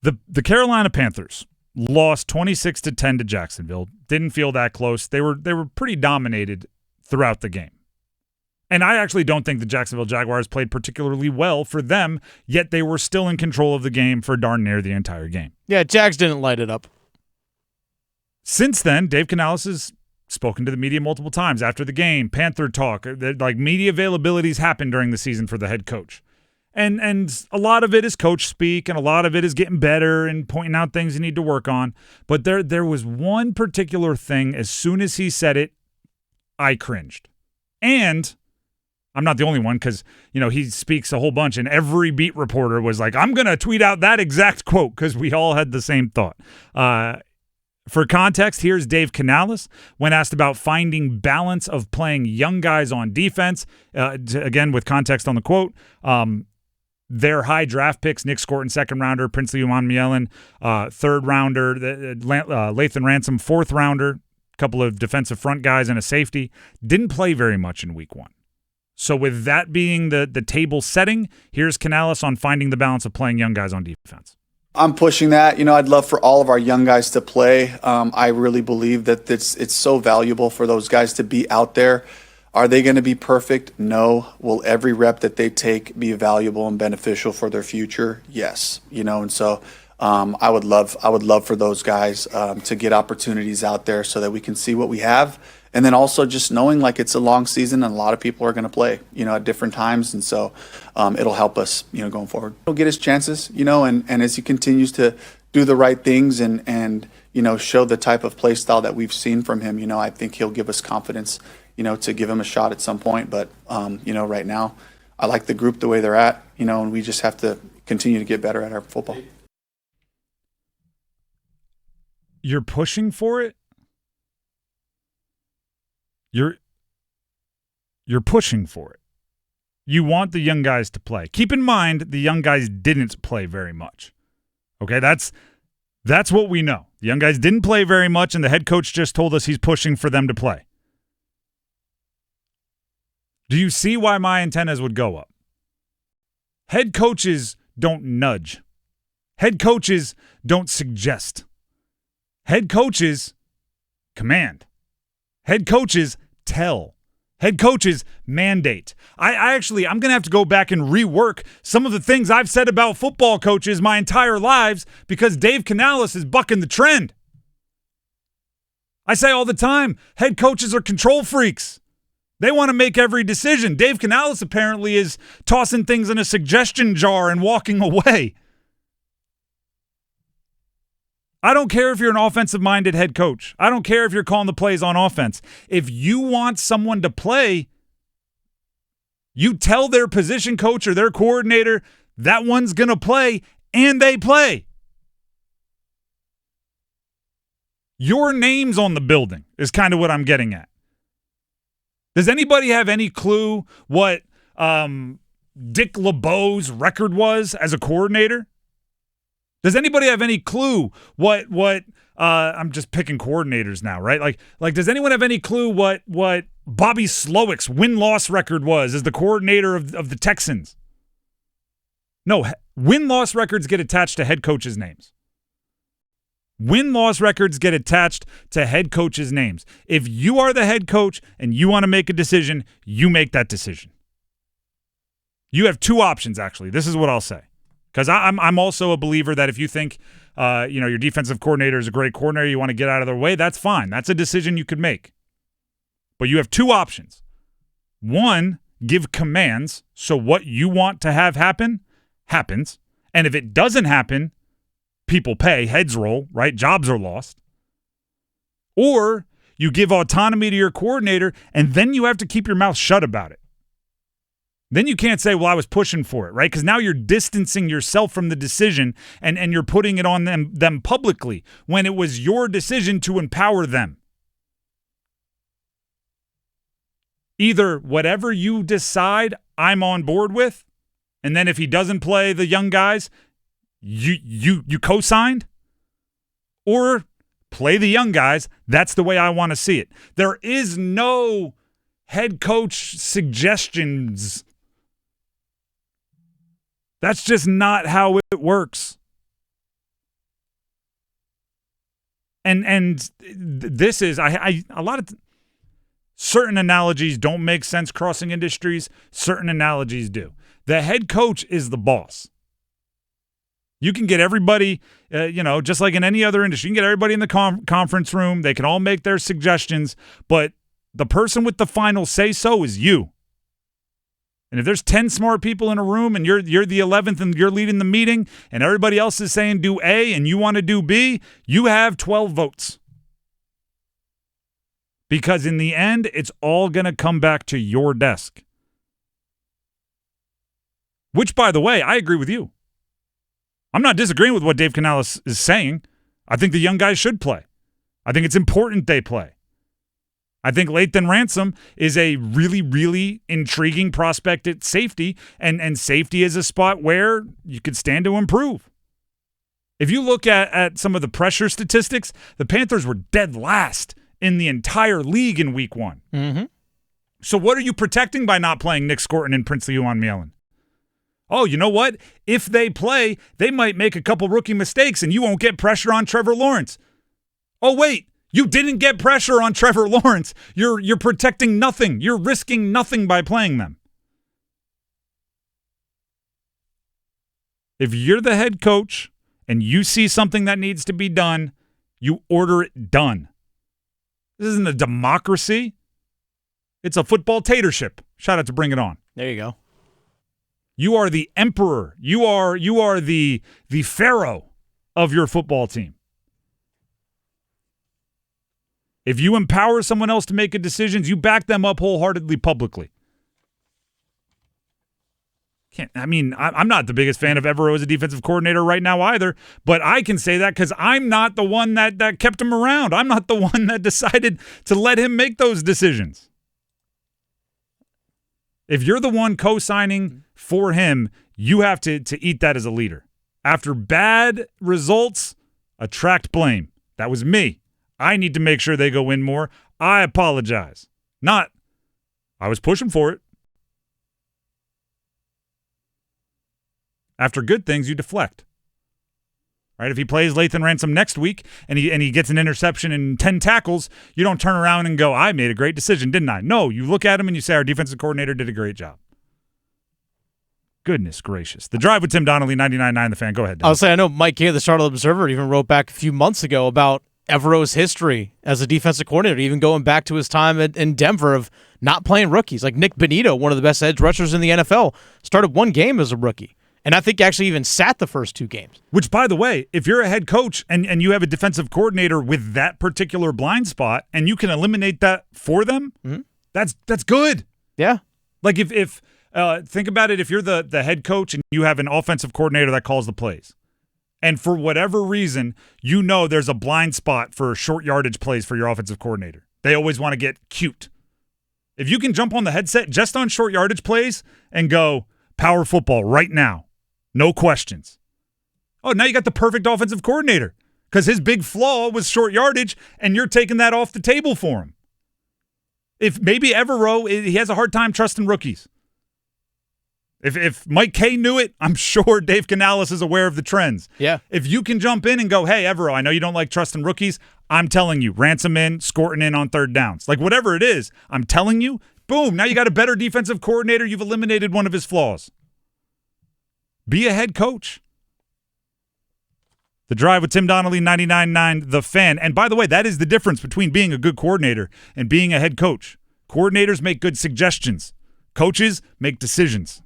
The Carolina Panthers lost 26-10 to Jacksonville. Didn't feel that close. They were pretty dominated throughout the game. And I actually don't think the Jacksonville Jaguars played particularly well for them, yet they were still in control of the game for darn near the entire game. Yeah, Jags didn't light it up. Since then, Dave Canales has spoken to the media multiple times after the game, Panther talk, like media availabilities happen during the season for the head coach. And a lot of it is coach speak, and a lot of it is getting better and pointing out things you need to work on. But there was one particular thing, as soon as he said it, I cringed. And I'm not the only one because, he speaks a whole bunch, and every beat reporter was like, I'm going to tweet out that exact quote because we all had the same thought. For context, here's Dave Canales when asked about finding balance of playing young guys on defense. Again, with context on the quote, their high draft picks, Nick Scorton, second rounder, Princely Umanmielen, third rounder, Lathan Ransom, fourth rounder, a couple of defensive front guys and a safety, didn't play very much in week one. So with that being the table setting, here's Canales on finding the balance of playing young guys on defense. I'm pushing that. I'd love for all of our young guys to play. I really believe that it's so valuable for those guys to be out there. Are they going to be perfect? No. Will every rep that they take be valuable and beneficial for their future? Yes. And so I would love for those guys to get opportunities out there so that we can see what we have. And then also just knowing like it's a long season and a lot of people are going to play, at different times. And so it'll help us, going forward. He'll get his chances, and as he continues to do the right things and show the type of play style that we've seen from him, I think he'll give us confidence, to give him a shot at some point. But, right now, I like the group the way they're at, and we just have to continue to get better at our football. You're pushing for it? You're pushing for it. You want the young guys to play. Keep in mind, the young guys didn't play very much. Okay, that's what we know. The young guys didn't play very much, and the head coach just told us he's pushing for them to play. Do you see why my antennas would go up? Head coaches don't nudge. Head coaches don't suggest. Head coaches command. Head coaches tell. Head coaches mandate. I'm going to have to go back and rework some of the things I've said about football coaches my entire lives because Dave Canales is bucking the trend. I say all the time, head coaches are control freaks. They want to make every decision. Dave Canales apparently is tossing things in a suggestion jar and walking away. I don't care if you're an offensive-minded head coach. I don't care if you're calling the plays on offense. If you want someone to play, you tell their position coach or their coordinator that one's going to play, and they play. Your name's on the building is kind of what I'm getting at. Does anybody have any clue what Dick LeBeau's record was as a coordinator? Does anybody have any clue what I'm just picking coordinators now, right? Like does anyone have any clue what Bobby Slowick's win-loss record was as the coordinator of the Texans? No, win-loss records get attached to head coaches' names. Win-loss records get attached to head coaches' names. If you are the head coach and you want to make a decision, you make that decision. You have two options, actually. This is what I'll say. Because I'm also a believer that if you think your defensive coordinator is a great coordinator, you want to get out of their way, that's fine. That's a decision you could make. But you have two options. One, give commands so what you want to have happen, happens. And if it doesn't happen, people pay, heads roll, right? Jobs are lost. Or you give autonomy to your coordinator, and then you have to keep your mouth shut about it. Then you can't say, well, I was pushing for it, right? Because now you're distancing yourself from the decision and you're putting it on them publicly when it was your decision to empower them. Either whatever you decide, I'm on board with, and then if he doesn't play the young guys, you co-signed, or play the young guys. That's the way I want to see it. There is no head coach suggestions. That's just not how it works. And this is a lot of certain analogies don't make sense crossing industries. Certain analogies do. The head coach is the boss. You can get everybody, just like in any other industry, you can get everybody in the conference room. They can all make their suggestions, but the person with the final say-so is you. And if there's 10 smart people in a room and you're the 11th and you're leading the meeting and everybody else is saying do A and you want to do B, you have 12 votes. Because in the end, it's all going to come back to your desk. Which, by the way, I agree with you. I'm not disagreeing with what Dave Canales is saying. I think the young guys should play. I think it's important they play. I think Lathan Ransom is a really, really intriguing prospect at safety, and safety is a spot where you could stand to improve. If you look at some of the pressure statistics, the Panthers were dead last in the entire league in week 1. Mm-hmm. So what are you protecting by not playing Nick Scorton and Princely Uwan-Mielen? Oh, you know what? If they play, they might make a couple rookie mistakes and you won't get pressure on Trevor Lawrence. Oh, wait. You didn't get pressure on Trevor Lawrence. You're protecting nothing. You're risking nothing by playing them. If you're the head coach and you see something that needs to be done, you order it done. This isn't a democracy. It's a football tatership. Shout out to Bring It On. There you go. You are the emperor. You are the pharaoh of your football team. If you empower someone else to make a decision, you back them up wholeheartedly publicly. I'm not the biggest fan of Evero as a defensive coordinator right now either, but I can say that because I'm not the one that kept him around. I'm not the one that decided to let him make those decisions. If you're the one co-signing for him, you have to eat that as a leader. After bad results, attract blame. That was me. I need to make sure they go win more. I apologize. I was pushing for it. After good things, you deflect. Right? If he plays Lathan Ransom next week and he gets an interception and 10 tackles, you don't turn around and go, I made a great decision, didn't I? No, you look at him and you say, our defensive coordinator did a great job. Goodness gracious. The Drive with Tim Donnelly, 99.9 The Fan. Go ahead, Dennis. I'll say, I know Mike Kay, the Charlotte Observer, even wrote back a few months ago about Evero's history as a defensive coordinator, even going back to his time in Denver of not playing rookies. Like Nick Bonito, one of the best edge rushers in the NFL, started one game as a rookie. And I think actually even sat the first 2 games. Which, by the way, if you're a head coach and you have a defensive coordinator with that particular blind spot and you can eliminate that for them, that's good. Yeah. Like if think about it, if you're the head coach and you have an offensive coordinator that calls the plays, and for whatever reason, you know there's a blind spot for short yardage plays for your offensive coordinator. They always want to get cute. If you can jump on the headset just on short yardage plays and go, power football right now, no questions. Oh, now you got the perfect offensive coordinator because his big flaw was short yardage, and you're taking that off the table for him. If maybe Evero, he has a hard time trusting rookies. If Mike Kay knew it, I'm sure Dave Canales is aware of the trends. Yeah. If you can jump in and go, hey, Evero, I know you don't like trusting rookies. I'm telling you, Ransom in, Scorton in on third downs. Like whatever it is, I'm telling you, boom, now you got a better defensive coordinator. You've eliminated one of his flaws. Be a head coach. The Drive with Tim Donnelly, 99.9 The Fan. And by the way, that is the difference between being a good coordinator and being a head coach. Coordinators make good suggestions. Coaches make decisions.